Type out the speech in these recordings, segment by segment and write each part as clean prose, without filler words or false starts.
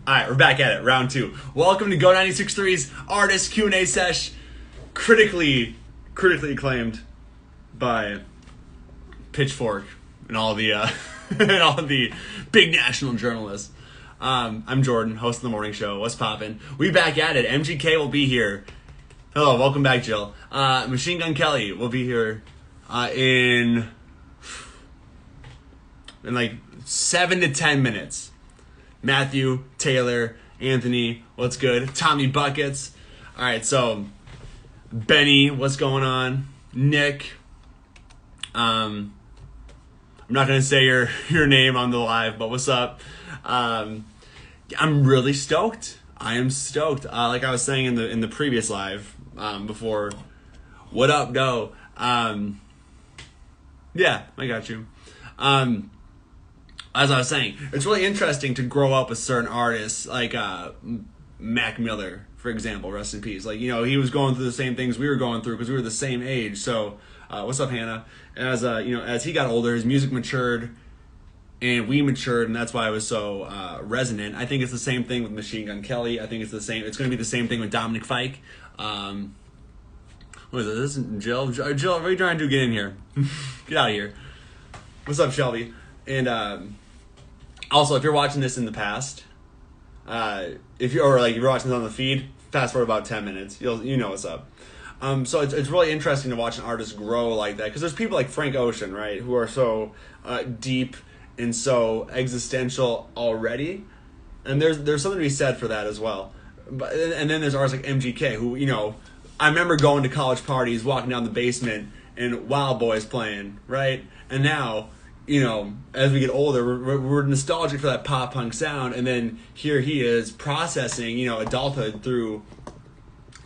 Alright, we're back at it, round two. Welcome to go963's Artist Q&A sesh, critically acclaimed by Pitchfork and all the and all the big national journalists. I'm Jordan, host of the morning show. What's poppin'? We back at it. MGK will be here. Hello, welcome back, Jill. Machine Gun Kelly will be here in like 7 to 10 minutes. Matthew, Taylor, Anthony, what's good? Tommy Buckets. All right, so Benny, what's going on? Nick. I'm not gonna say your name on the live, but what's up? I'm really stoked. I am stoked. Like I was saying in the previous live before. What up, Doe? Yeah, I got you. As I was saying, it's really interesting to grow up with certain artists like Mac Miller, for example, rest in peace. Like, you know, he was going through the same things we were going through because we were the same age. So, what's up, Hannah? As you know, as he got older, his music matured, and we matured, and that's why it was so resonant. I think it's the same thing with Machine Gun Kelly. I think it's the same. It's going to be the same thing with Dominic Fike. What is it? This is Jill. Jill, what are you trying to do? Get in here. Get out of here. What's up, Shelby? And also, if you're watching this in the past, if you're watching this on the feed, fast forward about 10 minutes, you know what's up. So it's really interesting to watch an artist grow like that, because there's people like Frank Ocean, right, who are so deep and so existential already, and there's something to be said for that as well. But and then there's artists like MGK, who, you know, I remember going to college parties, walking down the basement, and Wild Boys playing, right, and now, you know, as we get older, we're nostalgic for that pop punk sound, and then here he is processing, you know, adulthood through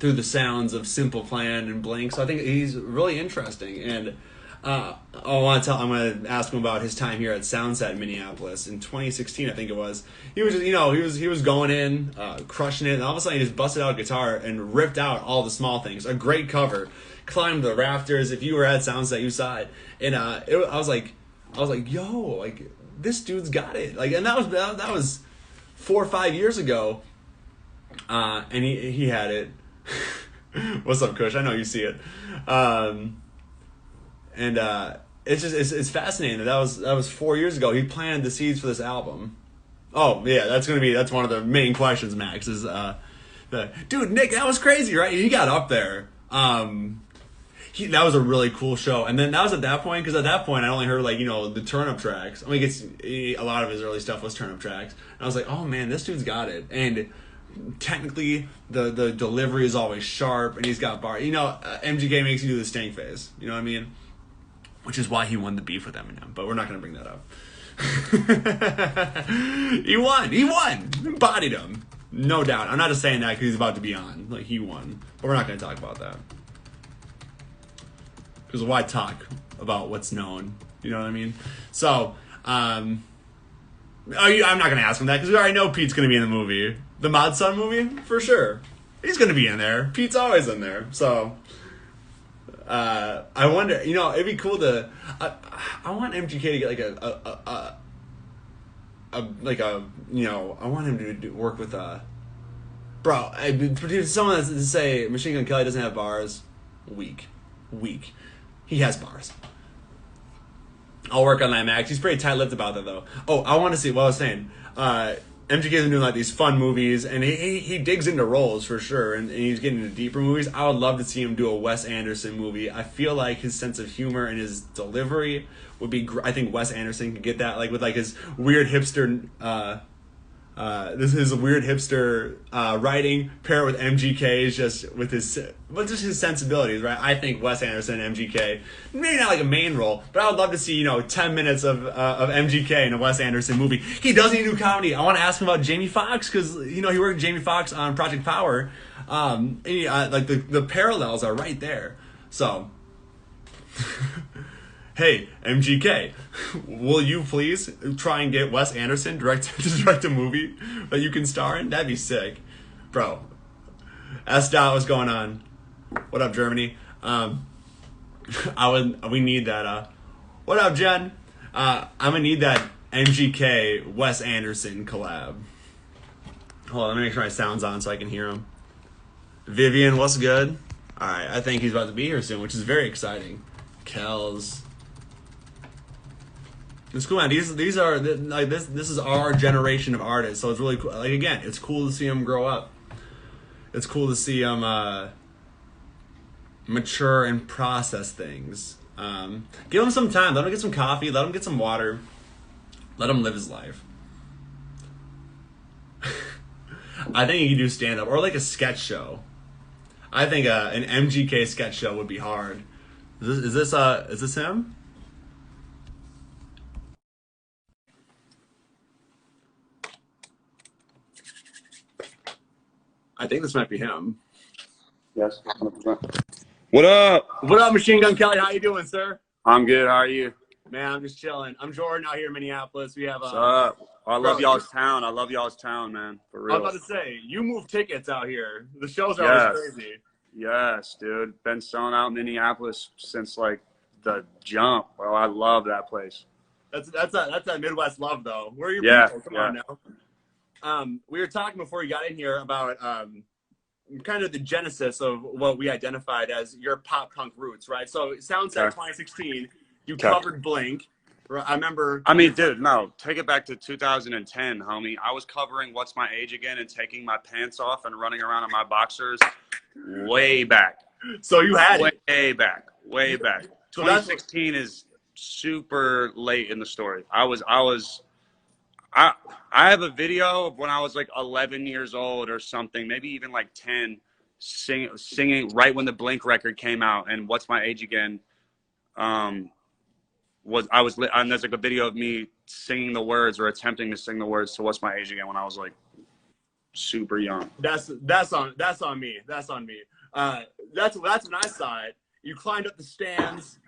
the sounds of Simple Plan and Blink. So I think he's really interesting, and I'm going to ask him about his time here at Soundset in Minneapolis in 2016, I think it was. He was just, you know, he was going in, crushing it, and all of a sudden he just busted out a guitar and ripped out all the small things. A great cover, climbed the rafters. If you were at Soundset, you saw it, and I was like, yo, like, this dude's got it. Like, and that was 4 or 5 years ago, and he had it. What's up, Kush? I know you see it. And it's fascinating that was 4 years ago. He planted the seeds for this album. Oh yeah, that's one of the main questions, Max. Is dude, Nick, that was crazy, right? He got up there. That was a really cool show, and then that was at that point, because at that point I only heard, like, you know, the turn-up tracks. I mean, a lot of his early stuff was turn-up tracks, and I was like, oh man, this dude's got it. And technically, the delivery is always sharp, and he's got bar. You know, MGK makes you do the stank face. You know what I mean? Which is why he won the beef with Eminem, but we're not going to bring that up. He won, bodied him, no doubt. I'm not just saying that because he's about to be on. Like, he won, but we're not going to talk about that. Because why talk about what's known? You know what I mean? So, I'm not going to ask him that, because we already know Pete's going to be in the movie. The Mod Sun movie? For sure. He's going to be in there. Pete's always in there. So, I wonder, you know, it'd be cool to... I want MGK to get, like, you know, I want him to work with, bro, someone that's to say Machine Gun Kelly doesn't have bars, weak. He has bars. I'll work on that, Max. He's pretty tight-lipped about that, though. Oh, I want to see what I was saying. MGK's been doing, like, these fun movies, and he digs into roles for sure, and he's getting into deeper movies. I would love to see him do a Wes Anderson movie. I feel like his sense of humor and his delivery would be I think Wes Anderson could get that, like, with, like, his weird hipster writing, pair it with MGK's just with his sensibilities, right? I think Wes Anderson and MGK, maybe not like a main role, but I would love to see, you know, 10 minutes of MGK in a Wes Anderson movie. He does need to do comedy. I want to ask him about Jamie Foxx, because, you know, he worked with Jamie Foxx on Project Power. Like, the parallels are right there. So, hey, MGK, will you please try and get Wes Anderson to direct a movie that you can star in? That'd be sick. Bro, S. Dot, what's going on? What up, Germany? We need that. What up, Jen? I'm gonna need that MGK Wes Anderson collab. Hold on, let me make sure my sound's on so I can hear him. Vivian, what's good? All right, I think he's about to be here soon, which is very exciting. Kells. It's cool, man. These are like this is our generation of artists, so it's really cool. Like again, it's cool to see them grow up. It's cool to see them mature and process things. Give him some time. Let him get some coffee. Let him get some water. Let him live his life. I think he could do stand up or like a sketch show. I think an MGK sketch show would be hard. Is this him? I think this might be him. Yes, 100%. What up? What up, Machine Gun Kelly? How you doing, sir? I'm good. How are you? Man, I'm just chilling. I'm Jordan out here in Minneapolis. We have What's up? I love y'all's town. I love y'all's town, man. For real. I was about to say, you move tickets out here. The shows are always crazy. Yes, dude. Been selling out in Minneapolis since like the jump. Well, I love that place. That's that Midwest love, though. Where are your people? Come on now. We were talking before you got in here about kind of the genesis of what we identified as your pop punk roots, right? So Soundset 2016, you covered Blink. I remember. I mean, dude, no, take it back to 2010, homie. I was covering What's My Age Again and taking my pants off and running around in my boxers way back. So you had way back. So 2016 is super late in the story. I have a video of when I was like 11 years old or something, maybe even like 10, singing right when the Blink record came out, and What's My Age Again and there's like a video of me singing the words or attempting to sing the words to What's My Age Again when I was like super young. That's on me. That's when I saw it. You climbed up the stands.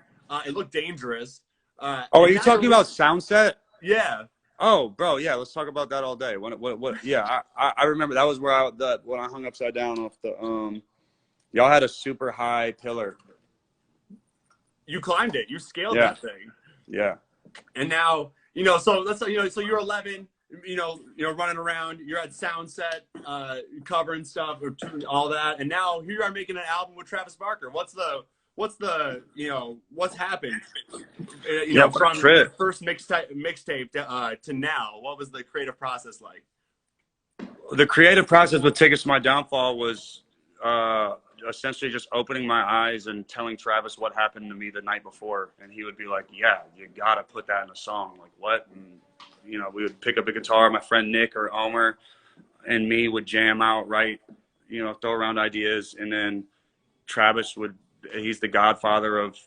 It looked dangerous. Are you talking about Soundset? Yeah. Oh, bro, yeah. Let's talk about that all day. What? Yeah, I remember that was where when I hung upside down off the y'all had a super high pillar. You climbed it. You scaled that thing. Yeah. And now, so let's say, so you're 11, running around, you're at Soundset, covering stuff, or all that. And now here you are making an album with Travis Barker. What's happened? From the first mixtape to now, what was the creative process like? The creative process with Tickets to My Downfall was, essentially just opening my eyes and telling Travis what happened to me the night before, and he would be like, yeah, you gotta put that in a song. Like, what? And we would pick up a guitar, my friend Nick or Omer and me would jam out, right, throw around ideas, and then Travis he's the godfather of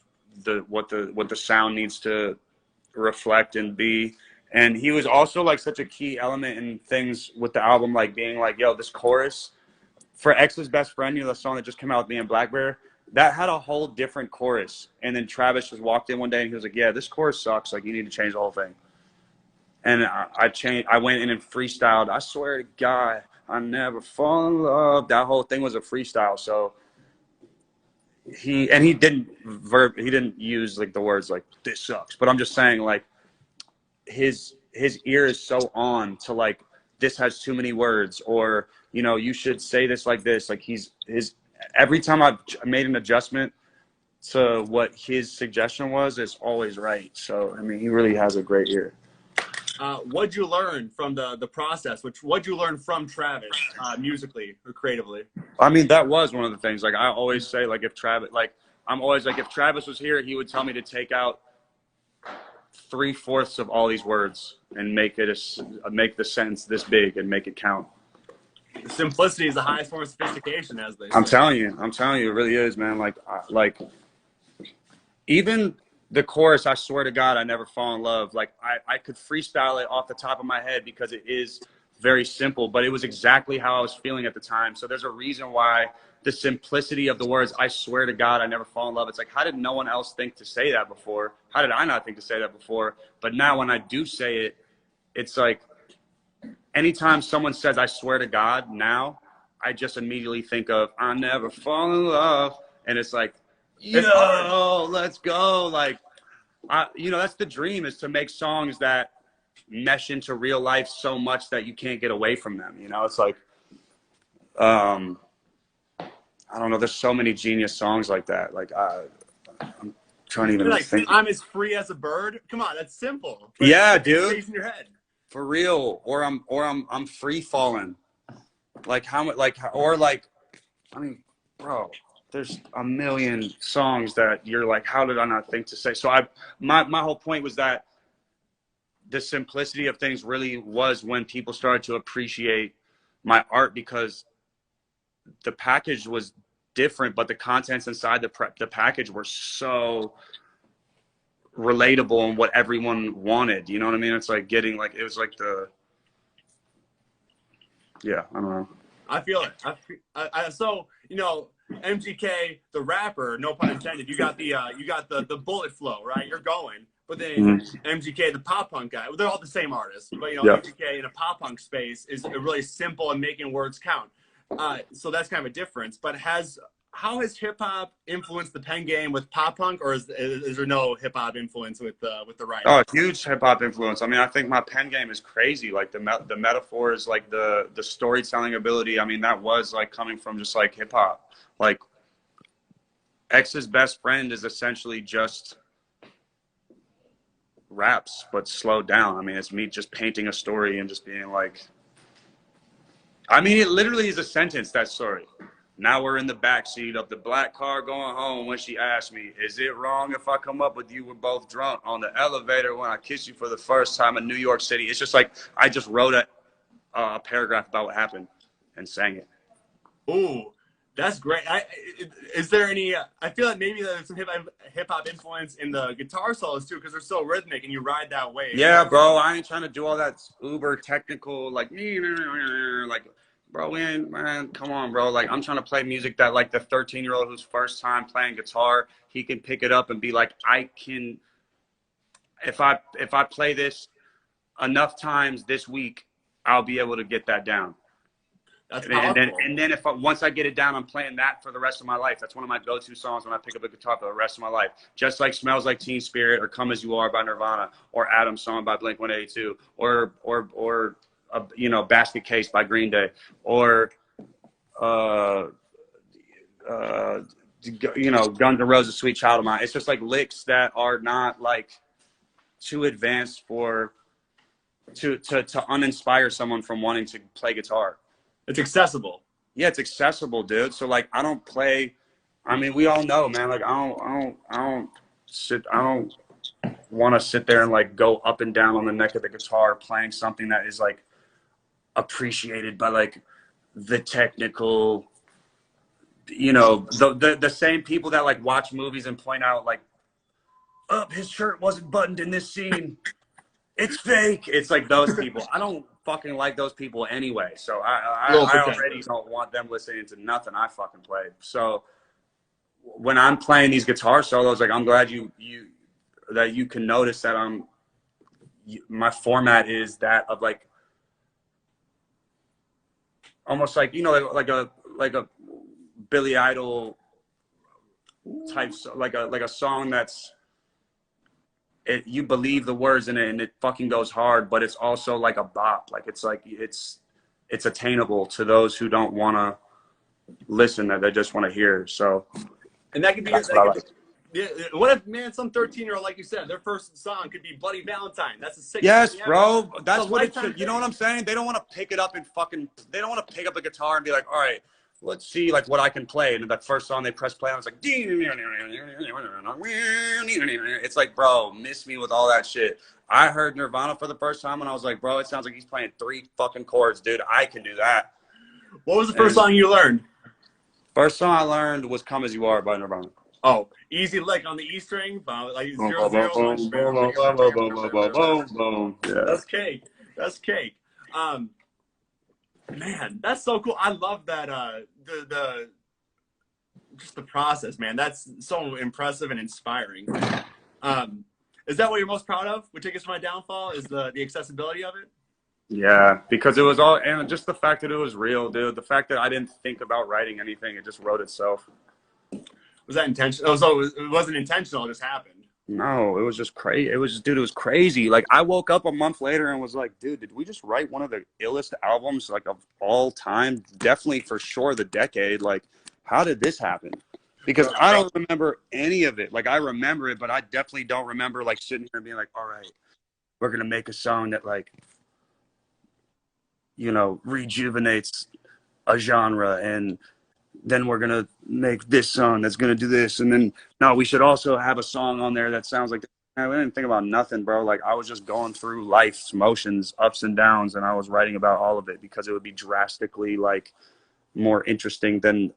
what the sound needs to reflect and be. And he was also like such a key element in things with the album, like being like, yo, this chorus for X's Best Friend, the song that just came out with me and Black Bear, that had a whole different chorus. And then Travis just walked in one day and he was like, yeah, this chorus sucks. Like, you need to change the whole thing. And I went in and freestyled. I swear to God, I never fall in love. That whole thing was a freestyle. So he didn't use like the words like this sucks. But I'm just saying, like, his ear is so on to like, this has too many words, or you should say this like this. Like, every time I've made an adjustment to what his suggestion was, it's always right. So I mean, he really has a great ear. What'd you learn from the process? What'd you learn from Travis, musically or creatively? I mean, that was one of the things. Like, I always say, like, if Travis was here, he would tell me to take out 3/4 of all these words and make the sentence this big and make it count. Simplicity is the highest form of sophistication, as they say. I'm telling you, it really is, man. Like even the chorus, I swear to God, I never fall in love. Like, I could freestyle it off the top of my head because it is very simple, but it was exactly how I was feeling at the time. So there's a reason why the simplicity of the words, I swear to God, I never fall in love. It's like, how did no one else think to say that before? How did I not think to say that before? But now when I do say it, it's like, anytime someone says, I swear to God, now, I just immediately think of, I never fall in love. And it's like, let's go. Like, that's the dream, is to make songs that mesh into real life so much that you can't get away from them. You know, it's like, I don't know. There's so many genius songs like that. Like, I'm trying to even like, think. I'm as free as a bird. Come on, that's simple. But yeah, dude. Stays in your head. For real. Or I'm free falling. Like how much? Like or like, I mean, bro. There's a million songs that you're like, how did I not think to say? So my whole point was that the simplicity of things really was when people started to appreciate my art, because the package was different, but the contents inside the package were so relatable and what everyone wanted. You know what I mean? It's like getting like, it was like yeah, I don't know. I feel it. So, you know, MGK, the rapper, no pun intended, you got the bullet flow, right? You're going. But then MGK, the pop punk guy, they're all the same artist. But, you know, MGK in a pop punk space is really simple and making words count. So that's kind of a difference. But how has hip hop influenced the pen game with pop punk, or is there no hip hop influence with the writing? Oh, huge hip hop influence. I mean, I think my pen game is crazy. Like the metaphors, like the storytelling ability. I mean, that was like coming from just like hip hop. Like X's best friend is essentially just raps, but slowed down. I mean, it's me just painting a story and just being like, I mean, it literally is a sentence, that story. Now we're in the backseat of the black car going home when she asked me, is it wrong if I come up with you? We're both drunk on the elevator when I kiss you for the first time in New York City. It's just like, I just wrote a paragraph about what happened and sang it. Ooh, that's great. Is there any, I feel like maybe there's some hip hop influence in the guitar solos too, because they're so rhythmic and you ride that wave. Yeah, bro, I ain't trying to do all that uber technical, like bro, man, come on, bro. Like, I'm trying to play music that, like, the 13-year-old who's first time playing guitar, he can pick it up and be like, I can, if I play this enough times this week, I'll be able to get that down. That's powerful. And then once I get it down, I'm playing that for the rest of my life. That's one of my go-to songs when I pick up a guitar for the rest of my life. Just like Smells Like Teen Spirit, or Come As You Are by Nirvana, or Adam's Song by Blink-182, or you know, Basket Case by Green Day, or you know, Guns N' Roses' Sweet Child of Mine. It's just like licks that are not like too advanced to uninspire someone from wanting to play guitar. It's accessible. Yeah, it's accessible, dude. So like, I don't play. I mean, we all know, man. Like, I don't want to sit there and like go up and down on the neck of the guitar playing something that is like appreciated by like the technical, you know, the same people that like watch movies and point out like, oh, his shirt wasn't buttoned in this scene, it's fake. It's like those people. I don't fucking like those people anyway, so I already don't want them listening to nothing I fucking play. So when I'm playing these guitar solos, like, I'm glad you can notice that my format is that of like almost like, you know, like a Billy Idol type, like a song that's, you believe the words in it and it fucking goes hard, but it's also like a bop. Like, it's attainable to those who don't want to listen, that they just want to hear. So, and that could be, yeah, what if, man, some 13-year-old, like you said, their first song could be Bloody Valentine? That's a sick. Yes, bro. That's what it should. You know what I'm saying? They don't want to pick it up and they don't want to pick up a guitar and be like, all right, let's see like what I can play. And that first song they press play on, it's like, it's like, bro, miss me with all that shit. I heard Nirvana for the first time and I was like, bro, it sounds like he's playing 3 fucking chords, dude. I can do that. What was the first song you learned? First song I learned was Come As You Are by Nirvana. Oh, easy lick on the E string, like 0 0. Yeah. That's cake. That's cake. Man, that's so cool. I love that. Just the process, man. That's so impressive and inspiring. Is that what you're most proud of with Tickets to My Downfall? Is the accessibility of it? Yeah, because it was all, and just the fact that it was real, dude. The fact that I didn't think about writing anything, it just wrote itself. Was that intentional? Oh, so it wasn't intentional, it just happened. No, it was just crazy. It was, dude, it was crazy. Like, I woke up a month later and was like, dude, did we just write one of the illest albums, like, of all time? Definitely, for sure, the decade. Like, how did this happen? Because I don't remember any of it. Like, I remember it, but I definitely don't remember, like, sitting here and being like, all right, we're going to make a song that, like, you know, rejuvenates a genre, and then we're gonna make this song that's gonna do this, and then no, we should also have a song on there that sounds like this. I didn't think about nothing, bro. Like, I was just going through life's motions, ups and downs, and I was writing about all of it because it would be drastically, like, more interesting than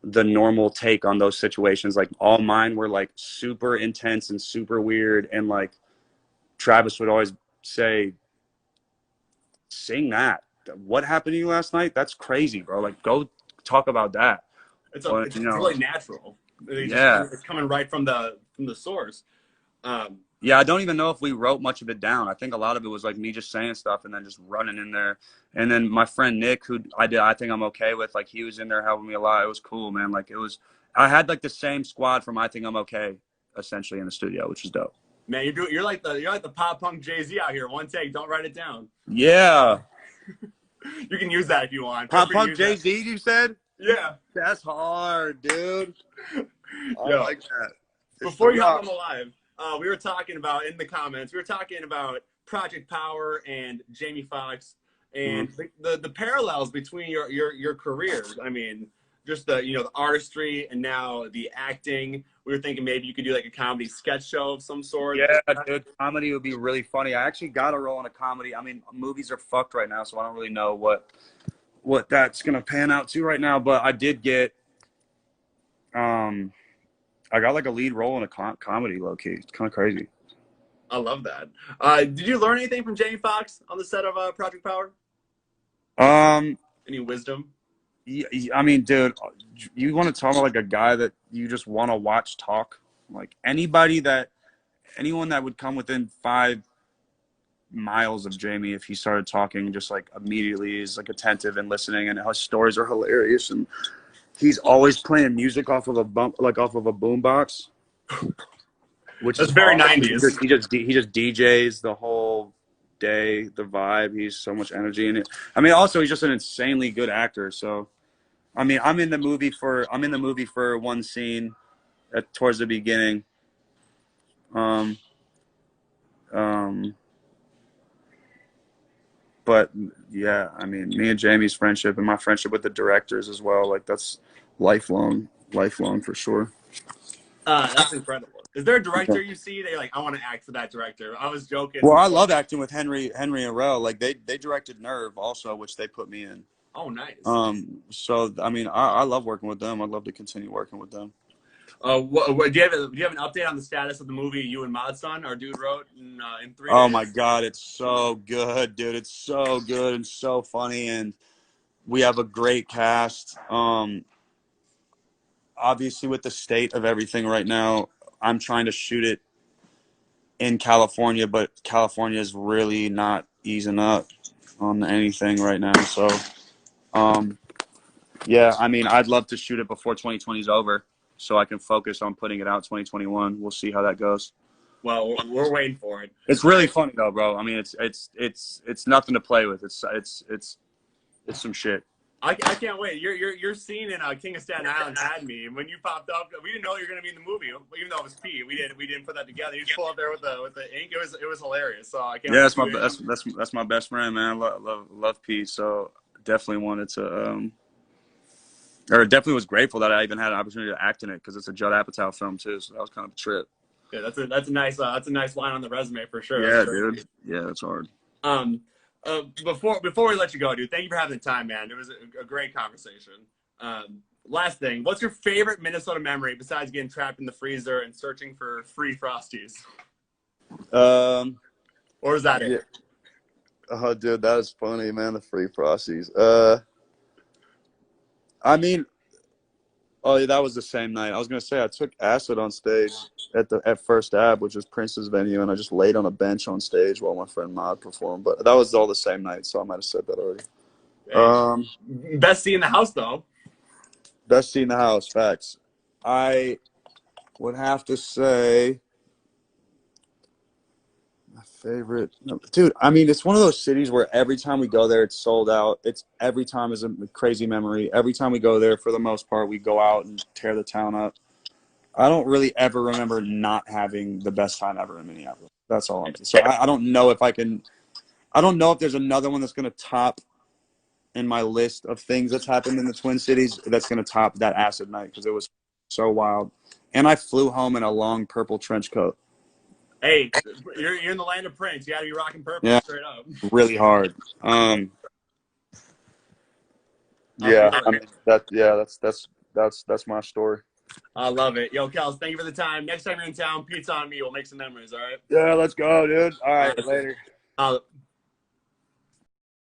the normal take on those situations. Like, all mine were, like, super intense and super weird, and, like, Travis would always say, sing that. What happened to you last night? That's crazy, bro. Like, go talk about that. It's really natural. Yeah, it's coming right from the source. Yeah, I don't even know if we wrote much of it down. I think a lot of it was like me just saying stuff and then just running in there. And then my friend Nick, who I think I'm okay with, like, he was in there helping me a lot. It was cool, man. Like, I had like the same squad from I Think I'm Okay essentially in the studio, which is dope. Man, you're like the pop punk Jay-Z out here. One take, don't write it down. Yeah. You can use that if you want. Pop punk Jay-Z, you said? Yeah. That's hard, dude. I like that. Before you hop on the live, we were talking about, in the comments, we were talking about Project Power and Jamie Foxx and the parallels between your careers. I mean, just the artistry and now the acting. We were thinking maybe you could do like a comedy sketch show of some sort. Yeah, dude, comedy would be really funny. I actually got a role in a comedy. I mean, movies are fucked right now, so I don't really know what that's gonna pan out to right now. But I did get, I got like a lead role in a comedy, low key. It's kind of crazy. I love that. Did you learn anything from Jamie Foxx on the set of Project Power? Any wisdom? Yeah, I mean, dude, you want to talk about like a guy that you just want to watch talk? Like, anyone that would come within 5 miles of Jamie, if he started talking, just like immediately is like attentive and listening, and his stories are hilarious. And he's always playing music off of a boombox, which is very awesome. 90s. He just DJs the whole day, the vibe. He's so much energy in it. I mean, also he's just an insanely good actor. So, I mean, I'm in the movie for one scene towards the beginning. But yeah, I mean, me and Jamie's friendship and my friendship with the directors as well, like, that's lifelong for sure. That's incredible. Is there a director you see that you're like, I want to act for that director? I was joking. Well, I love acting with Henry and Rel. Like, they directed Nerve also, which they put me in. Oh, nice. So I mean, I love working with them. I'd love to continue working with them. Do you have an update on the status of the movie you and Mod Son, our dude, wrote in 3 days? Oh my God, it's so good, dude. It's so good and so funny, and we have a great cast. Obviously, with the state of everything right now, I'm trying to shoot it in California, but California is really not easing up on anything right now. So, yeah, I mean, I'd love to shoot it before 2020 is over, so I can focus on putting it out 2021. We'll see how that goes. Well, we're waiting for it. It's really funny though, bro. I mean, it's nothing to play with. It's some shit. I can't wait. Your scene in King of Staten Island had me. When you popped up, we didn't know you were gonna be in the movie, even though it was Pete. We didn't put that together. You just pull up there with the ink. It was hilarious. So I can't. Yeah, that's my best friend, man. Love Pete. So definitely wanted to or definitely was grateful that I even had an opportunity to act in it, because it's a Judd Apatow film too. So that was kind of a trip. Yeah, that's a nice line on the resume for sure. Yeah, dude. Yeah, that's hard. Before we let you go, dude, thank you for having the time, man. It was a great conversation. Last thing, what's your favorite Minnesota memory besides getting trapped in the freezer and searching for free Frosties? Or is that it? Oh, dude, that is funny, man. The free Frosties. I mean, oh yeah, that was the same night. I was gonna say I took acid on stage at First Ave, which is Prince's venue, and I just laid on a bench on stage while my friend Mod performed. But that was all the same night, so I might have said that already. Best seat in the house, though. Best seat in the house, facts. I would have to say Favorite, dude. I mean, it's one of those cities where every time we go there, it's sold out. It's every time is a crazy memory. Every time we go there, for the most part, we go out and tear the town up. I don't really ever remember not having the best time ever in Minneapolis. That's all I'm saying. So I don't know if I can. I don't know if there's another one that's going to top in my list of things that's happened in the Twin Cities that's going to top that acid night because it was so wild. And I flew home in a long purple trench coat. Hey, you're in the land of Prince. You got to be rocking purple straight up. Really hard. Yeah, I mean that's my story. I love it. Yo, Kels, thank you for the time. Next time you're in town, pizza on me. We'll make some memories, all right? Yeah, let's go, dude. All right, later.